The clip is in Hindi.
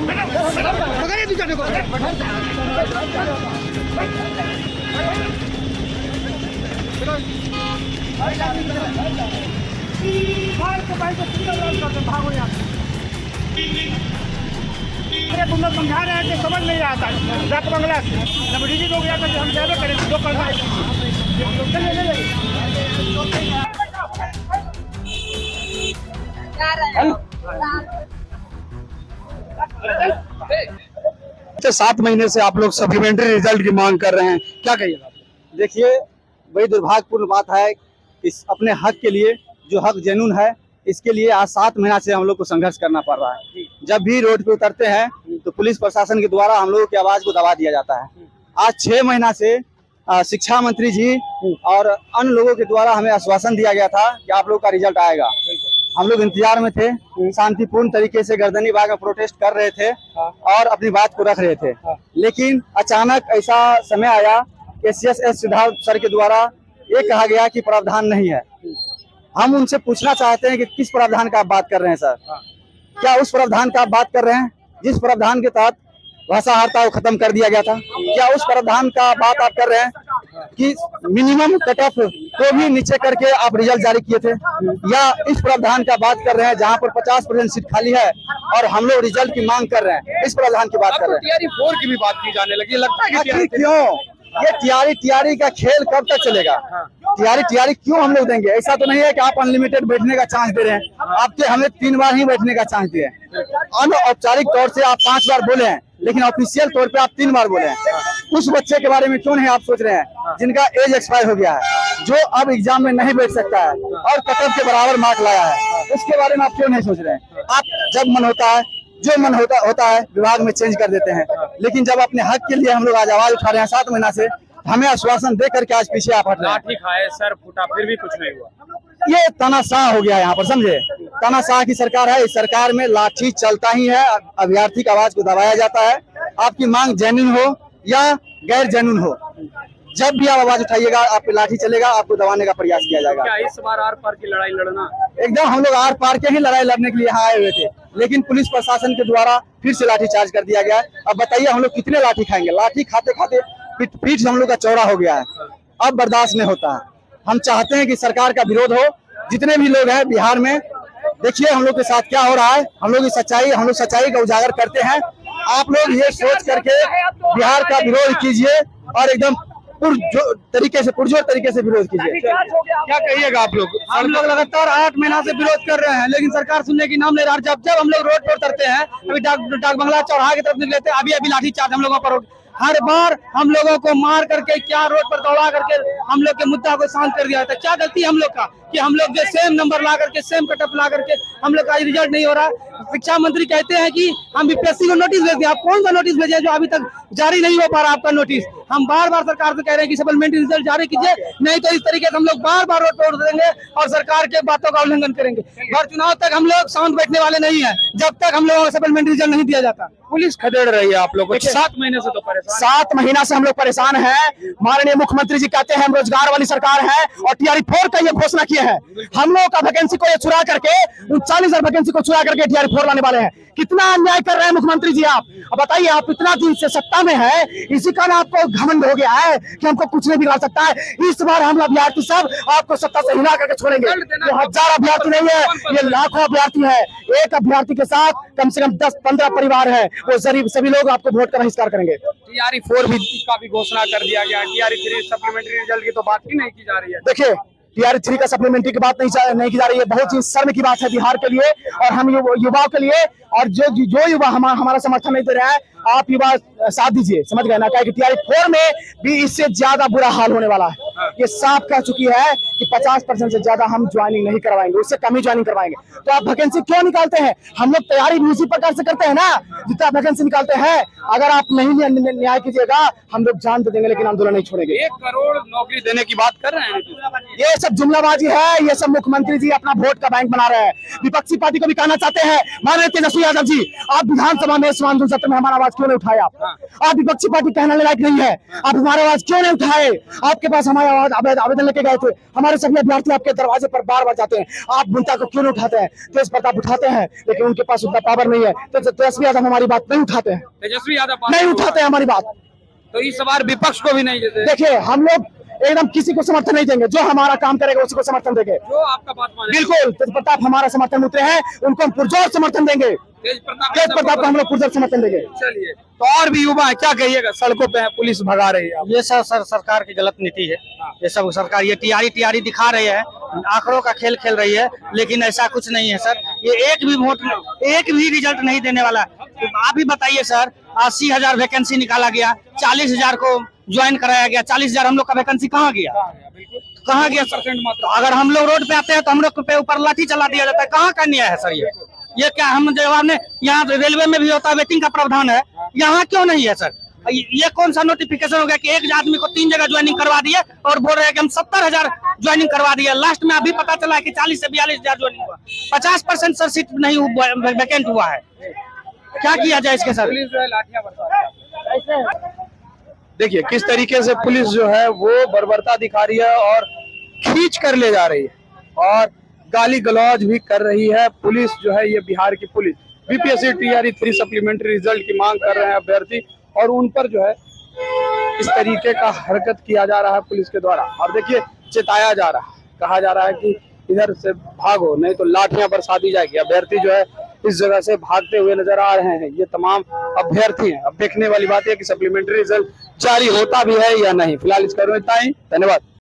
तुम लोग समझा रहे हैं कि समझ नहीं आता डाक बंगला से जब रिलीज हो गया था कि हम जावे करें जो करना है। तो 7 महीने से आप लोग सप्लीमेंट्री रिजल्ट की मांग कर रहे हैं, क्या कहिएगा? देखिए, बड़ी दुर्भाग्यपूर्ण बात है कि अपने हक के लिए, जो हक जेन्युइन है, इसके लिए आज 7 महीना से हम लोग को संघर्ष करना पड़ रहा है। जब भी रोड पे उतरते हैं तो पुलिस प्रशासन के द्वारा हम लोगों की आवाज को दबा दिया जाता है। आज 6 महीना से शिक्षा मंत्री जी और अन्य लोगों के द्वारा हमें आश्वासन दिया गया था कि आप लोग का रिजल्ट आएगा। हम लोग इंतजार में थे, शांतिपूर्ण तरीके से गर्दनी बाग में प्रोटेस्ट कर रहे थे और अपनी बात को रख रहे थे। लेकिन अचानक ऐसा समय आया कि CSS सिद्धार्थ सर के द्वारा ये कहा गया कि प्रावधान नहीं है। हम उनसे पूछना चाहते हैं कि किस प्रावधान का आप बात कर रहे हैं सर? क्या उस प्रावधान का आप बात कर रहे हैं जिस प्रावधान के तहत भाषाहारता को खत्म कर दिया गया था? क्या उस प्रावधान का बात आप कर रहे हैं कि मिनिमम कट ऑफ को भी नीचे करके आप रिजल्ट जारी किए थे? या इस प्रावधान का बात कर रहे हैं जहां पर 50% सीट खाली है और हम लोग रिजल्ट की मांग कर रहे हैं, इस प्रावधान की बात कर रहे हैं? TRE 4 की भी बात की जाने लगी, लगता है कि क्यों ये टीआरई का खेल कब तक चलेगा? टीआरई क्यों हम लोग देंगे? ऐसा तो नहीं है कि आप अनलिमिटेड बैठने का चांस दे रहे हैं। आपके हमें 3 बार ही बैठने का चांस दिए। अनौपचारिक तौर से आप 5 बार बोले हैं, लेकिन ऑफिशियल तौर पे आप 3 बार बोले हैं। उस बच्चे के बारे में क्यों नहीं आप सोच रहे हैं जिनका एज एक्सपायर हो गया है, जो अब एग्जाम में नहीं बैठ सकता है और कटअप के बराबर मार्क लाया है? उसके बारे में आप क्यों नहीं सोच रहे हैं? आप जब मन होता है, जो मन होता है विभाग में चेंज कर देते हैं। लेकिन जब अपने हक के लिए हम लोग आज आवाज उठा रहे हैं 7 महीना से, हमें आश्वासन दे करके आज पीछे आप हट रहे हैं। लाठी खाए, सर फूटा, फिर भी कुछ नहीं हुआ। ये तानाशाह हो गया यहाँ पर, समझे? तानाशाह की सरकार है। इस सरकार में लाठी चलता ही है, अभ्यर्थी की आवाज को दबाया जाता है। आपकी मांग जेन्युइन हो या गैर जेन्युइन हो, जब भी आप आवाज उठाइएगा आप पे लाठी चलेगा, आपको दबाने का प्रयास किया जाएगा। क्या इस बार आर पार की लड़ाई लड़ना? एकदम हम लोग आर पार के ही लड़ाई लड़ने के लिए यहाँ आए हुए थे, लेकिन पुलिस प्रशासन के द्वारा फिर से लाठी चार्ज कर दिया गया है। अब बताइए हम लोग कितने लाठी खाएंगे? लाठी खाते खाते पीठ हम लोग का चौड़ा हो गया है, अब बर्दाश्त नहीं होता है। हम चाहते हैं कि सरकार का विरोध हो। जितने भी लोग हैं बिहार में, देखिए हम लोग के साथ क्या हो रहा है। हम लोग सच्चाई का उजागर करते हैं। आप लोग ये सोच करके बिहार का विरोध कीजिए और एकदम पुरजोर तरीके से विरोध कीजिए। क्या कहिएगा आप लोग? हम लोग लगातार 8 महीना से विरोध कर रहे हैं, लेकिन सरकार सुनने की नाम ले रहा है। जब हम लोग रोड पर उतरते हैं, अभी डाक बंगला चौराहा की तरफ निकले थे, अभी लाठी चार्ज हम लोगों पर। हर बार हम लोगों को मार करके क्या रोड पर दौड़ा करके हम लोग के मुद्दा को शांत कर दिया था। क्या गलती हम लोग का कि हम लोग जो सेम नंबर ला करके, सेम कटअप ला करके हम लोग का रिजल्ट नहीं हो रहा। शिक्षा मंत्री कहते हैं कि हम बीपीएससी को नोटिस भेज दिए। आप कौन सा नोटिस भेजे जो अभी तक जारी नहीं हो पा रहा आपका नोटिस? हम बार बार सरकार से कह रहे हैं कि सप्लीमेंट्री रिजल्ट जारी कीजिए, नहीं तो इस तरीके से हम लोग बार बार रोड पर उतरेंगे और सरकार के बातों का उल्लंघन करेंगे। और चुनाव तक हम लोग शांत बैठने वाले नहीं है जब तक हम लोगों को सप्लीमेंट्री रिजल्ट नहीं दिया जाता। पुलिस खदेड़ रही है आप लोग को। 7 महीने से तो परेशान। 7 महीना से हम लोग परेशान हैं। माननीय मुख्यमंत्री जी कहते हैं हम रोजगार वाली सरकार है और TRE 4 का ये घोषणा किए हैं। हम लोगों का वैकेंसी को ये चुरा करके 39,000 वैकेंसी को चुरा करके TRE 4 लाने वाले हैं। कितना अन्याय कर रहे हैं मुख्यमंत्री जी आप? अब बताइए, आप इतना दिन से सत्ता में है, इसी कारण आपको घमंड हो गया है कि हमको कुछ नहीं बिगाड़ सकता है। इस बार हम अभ्यर्थी सब आपको सत्ता से हिला करके छोड़ेंगे। ये 1000 अभ्यर्थी नहीं है, ये लाखों अभ्यर्थी है। एक अभ्यर्थी के साथ कम से कम 10-15 परिवार है, वो सभी लोग आपको वोट का बहिष्कार करेंगे। TRE 4 भी का भी घोषणा कर दिया गया। TRE 3 सप्लीमेंट्री रिजल्ट की तो बात ही नहीं की जा रही है। देखिए, TRE 3 का सप्लीमेंट्री की बात नहीं की जा रही है। बहुत ही शर्म की बात है बिहार के लिए और हम युवाओं के लिए। और जो युवा हमारा समर्थन नहीं दे रहा है, आप युवा साथ दीजिए, समझ गए ना? कि TRE 4 में भी इससे ज्यादा बुरा हाल होने वाला है। ये साफ कह चुकी है कि 50% से ज्यादा हम ज्वाइनिंग नहीं करवाएंगे, उससे कम ही ज्वाइनिंग करवाएंगे। तो आप वैकेंसी क्यों निकालते हैं? हम लोग तैयारी भी उसी प्रकार से करते हैं ना, जितना वैकेंसी निकालते हैं। अगर आप नहीं न्याय कीजिएगा, हम लोग जान तो देंगे लेकिन आंदोलन नहीं छोड़ेंगे। 1 करोड़ नौकरी देने की बात कर रहे हैं। ये सब जुमलाबाजी है, ये सब मुख्यमंत्री जी अपना वोट का बैंक बना रहे हैं। विपक्षी पार्टी को भी कहना चाहते हैं, माननीय तेजस्वी यादव जी, आप विधानसभा में इस मानसून सत्र में हमारा आवाज क्यों नहीं उठाए? आप विपक्षी पार्टी कहने लायक नहीं है, आप हमारा आवाज क्यों नहीं उठाए? आपके पास हमारा आवाज आवेदन लेके गए थे, हमारे सभी अभ्यर्थी आपके दरवाजे पर बार बार जाते हैं, आप मुद्दा को क्यों नहीं उठाते हैं? तेज प्रताप उठाते हैं, लेकिन उनके पास उतना पावर नहीं है, तो तेजस्वी यादव हमारी बात नहीं उठाते हैं, तेजस्वी यादव नहीं उठाते हैं हमारी बात। तो इस बार विपक्ष को भी नहीं देते। देखिए, हम लोग एकदम किसी को समर्थन नहीं देंगे, जो हमारा काम करेगा उसी को समर्थन देंगे। जो आपका बात माने। बिल्कुल, तेज प्रताप हमारा समर्थन उतरे हैं, उनको हम पुरजोर समर्थन देंगे। तेज प्रताप को हम लोग पुरजोर समर्थन देंगे। चलिए, तो और भी युवा है, क्या कहिएगा? सड़कों पे है, पुलिस भगा रही है। ये सर सरकार की गलत नीति है। ये सब सरकार ये टीआरई दिखा रही है, आंकड़ों का खेल खेल रही है, लेकिन ऐसा कुछ नहीं है सर। ये एक भी रिजल्ट नहीं देने वाला। तो आप ही बताइए सर, 80,000 वैकेंसी निकाला गया, 40,000 को ज्वाइन कराया गया, 40,000 हम लोग का वैकेंसी कहाँ गया? कहाँ गया सर? तो अगर हम लोग रोड पे आते हैं तो हम लोग पे ऊपर लाठी चला दिया जाता है, कहाँ का न्याय है सर? ये क्या हम जवाब ने, यहाँ रेलवे में भी होता है, वेटिंग का प्रावधान है, यहाँ क्यों नहीं है सर? ये कौन सा नोटिफिकेशन हो गया कि एक आदमी को 3 जगह ज्वाइनिंग करवा दिए और बोल रहे हैं कि हम 70,000 ज्वाइनिंग करवा दिए। लास्ट में अभी पता चला है कि 40 से 42,000 ज्वाइनिंग हुआ, 50% सर सीट नहीं वैकेंट हुआ है। क्या किया जाए इसके सर? पुलिस जो है लाठियां बरसा रही है। देखिए किस तरीके से पुलिस जो है वो बर्बरता दिखा रही है और खींच कर ले जा रही है और गाली गलौज भी कर रही है। पुलिस जो है, ये बिहार की police BPSC TRE 3 supplementary result की मांग कर रहे हैं अभ्यर्थी, और उन पर जो है इस तरीके का हरकत किया जा रहा है पुलिस के द्वारा। और देखिए, चेताया जा रहा है, कहा जा रहा है कि इधर से भागो नहीं तो लाठियां बरसा दी जाएगी। अभ्यर्थी जो है इस जगह से भागते हुए नजर आ रहे हैं। ये तमाम अभ्यर्थी हैं। अब देखने वाली बात है कि सप्लीमेंट्री रिजल्ट जारी होता भी है या नहीं। फिलहाल इस करो इतना ही, धन्यवाद।